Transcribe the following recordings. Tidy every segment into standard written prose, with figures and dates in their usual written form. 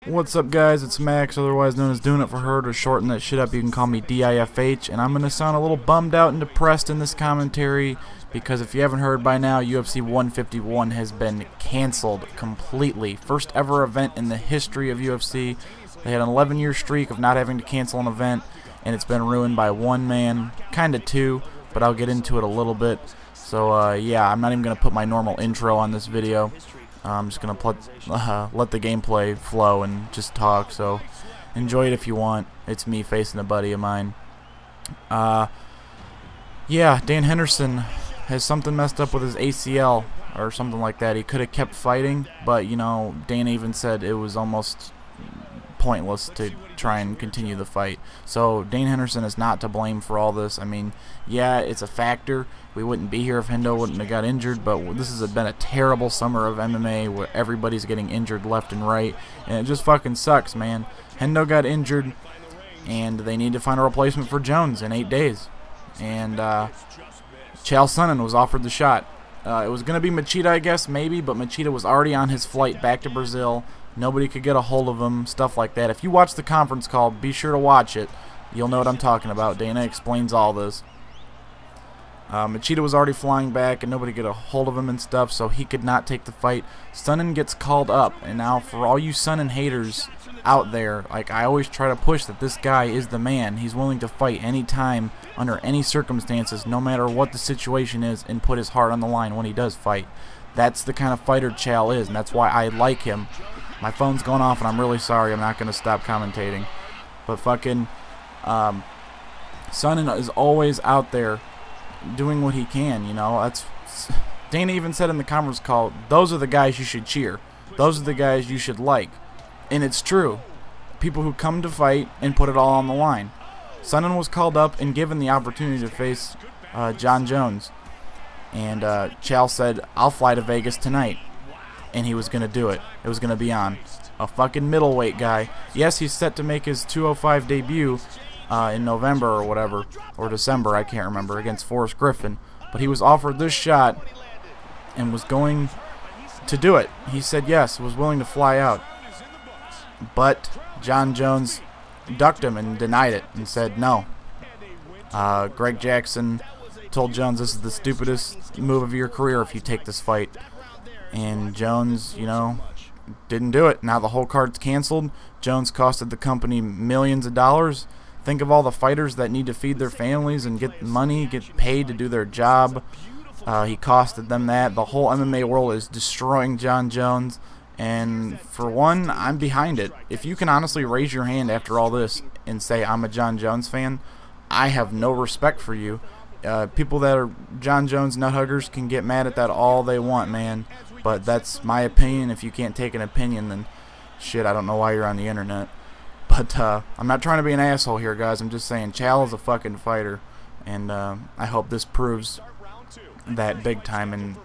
What's up, guys? It's Max, otherwise known as Doing It For Her. To shorten that shit up, you can call me DIFH, and I'm going to sound a little bummed out and depressed in this commentary because if you haven't heard by now, UFC 151 has been canceled completely. First ever event in the history of UFC. They had an 11-year streak of not having to cancel an event, and it's been ruined by one man, kind of two, but I'll get into it a little bit. So, yeah, I'm not even going to put my normal intro on this video. I'm just going to let the gameplay flow and just talk, so enjoy it if you want. It's me facing a buddy of mine. Yeah, Dan Henderson has something messed up with his ACL or something like that. He could have kept fighting, but, you know, Dan even said it was almost pointless to try and continue the fight. So Dane Henderson is not to blame for all this. I mean, yeah, it's a factor. We wouldn't be here if Hendo wouldn't have got injured, but this has been a terrible summer of MMA where everybody's getting injured left and right, and it just fucking sucks, man. Hendo got injured, and they need to find a replacement for Jones in 8 days. And Chael Sonnen was offered the shot. It was going to be Machida, I guess, maybe, but Machida was already on his flight back to Brazil. Nobody could get a hold of him, stuff like that. If you watch the conference call, be sure to watch it. You'll know what I'm talking about. Dana explains all this. Machida was already flying back, and nobody could get a hold of him and stuff, so he could not take the fight. Sonnen gets called up, and now for all you Sonnen haters out there, like I always try to push that this guy is the man. He's willing to fight anytime, under any circumstances, no matter what the situation is, and put his heart on the line when he does fight. That's the kind of fighter Chael is, and that's why I like him. My phone's going off, and I'm really sorry. I'm not going to stop commentating. But fucking Sonnen is always out there doing what he can, you know. That's Dana even said in the conference call, those are the guys you should cheer. Those are the guys you should like. And it's true. People who come to fight and put it all on the line. Sonnen was called up and given the opportunity to face John Jones. And Chael said, I'll fly to Vegas tonight. And he was going to do it. It was going to be on. A fucking middleweight guy. Yes, he's set to make his 205 debut in November or whatever. Or December, I can't remember, against Forrest Griffin. But he was offered this shot and was going to do it. He said yes, was willing to fly out. But John Jones ducked him and denied it and said no. Greg Jackson told Jones this is the stupidest move of your career if you take this fight. And Jones, you know, didn't do it. Now the whole card's canceled. Jones costed the company millions of dollars. Think of all the fighters that need to feed their families and get money, get paid to do their job. He costed them that. The whole MMA world is destroying John Jones. And for one, I'm behind it. If you can honestly raise your hand after all this and say, I'm a John Jones fan, I have no respect for you. People that are John Jones nuthuggers can get mad at that all they want, man. But that's my opinion. If you can't take an opinion, then shit, I don't know why you're on the internet. But I'm not trying to be an asshole here, guys. I'm just saying Chael is a fucking fighter. And I hope this proves that big time and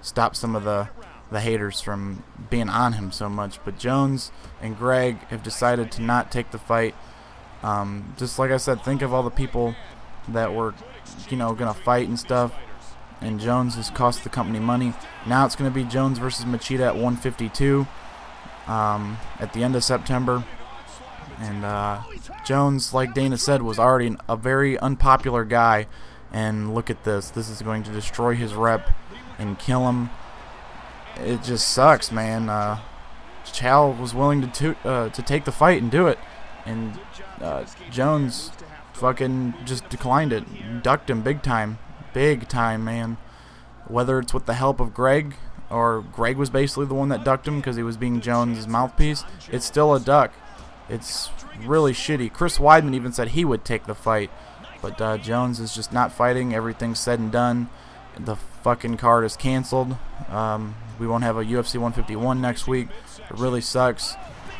stop some of the haters from being on him so much. But Jones and Greg have decided to not take the fight. Just like I said, think of all the people that were, you know, gonna fight and stuff, and Jones has cost the company money. Now it's gonna be Jones versus Machida at 152 at the end of September. And Jones, like Dana said, was already a very unpopular guy, and look at this. This is going to destroy his rep and kill him. It just sucks, man. Chael was willing to take the fight and do it, and Jones fucking just declined it, ducked him big time, man. Whether it's with the help of Greg, or Greg was basically the one that ducked him because he was being Jones' mouthpiece, it's still a duck. It's really shitty. Chris Weidman even said he would take the fight, but Jones is just not fighting. Everything's said and done. The fucking card is canceled. We won't have a UFC 151 next week. It really sucks.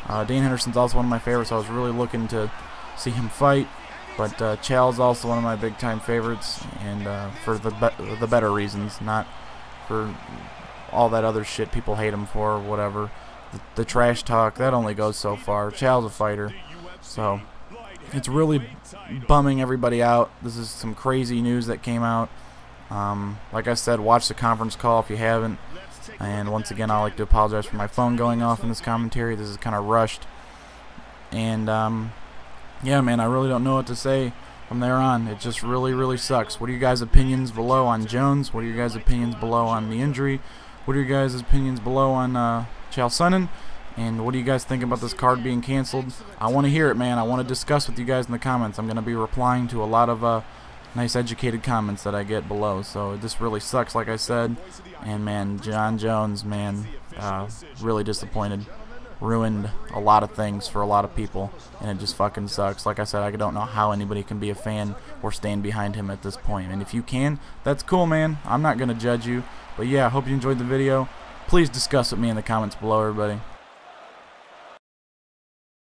Dane Henderson's also one of my favorites. So I was really looking to see him fight. But Chael's also one of my big-time favorites, and for the better reasons, not for all that other shit people hate him for or whatever. The trash talk, that only goes so far. Chael's a fighter. So it's really bumming everybody out. This is some crazy news that came out. Like I said, watch the conference call if you haven't. And once again, I'd like to apologize for my phone going off in this commentary. This is kind of rushed. And, yeah, man, I really don't know what to say from there on. It just really sucks. What are your guys' opinions below on Jones? What are your guys' opinions below on the injury? What are your guys' opinions below on Chael Sonnen? And what do you guys think about this card being canceled? I want to hear it, man. I want to discuss with you guys in the comments. I'm going to be replying to a lot of nice educated comments that I get below. So this really sucks, like I said. And, man, John Jones, man, really disappointed. Ruined a lot of things for a lot of people, and it just fucking sucks. Like I said, I don't know how anybody can be a fan or stand behind him at this point. And if you can, that's cool, man. I'm not going to judge you. But, yeah, I hope you enjoyed the video. Please discuss with me in the comments below, everybody.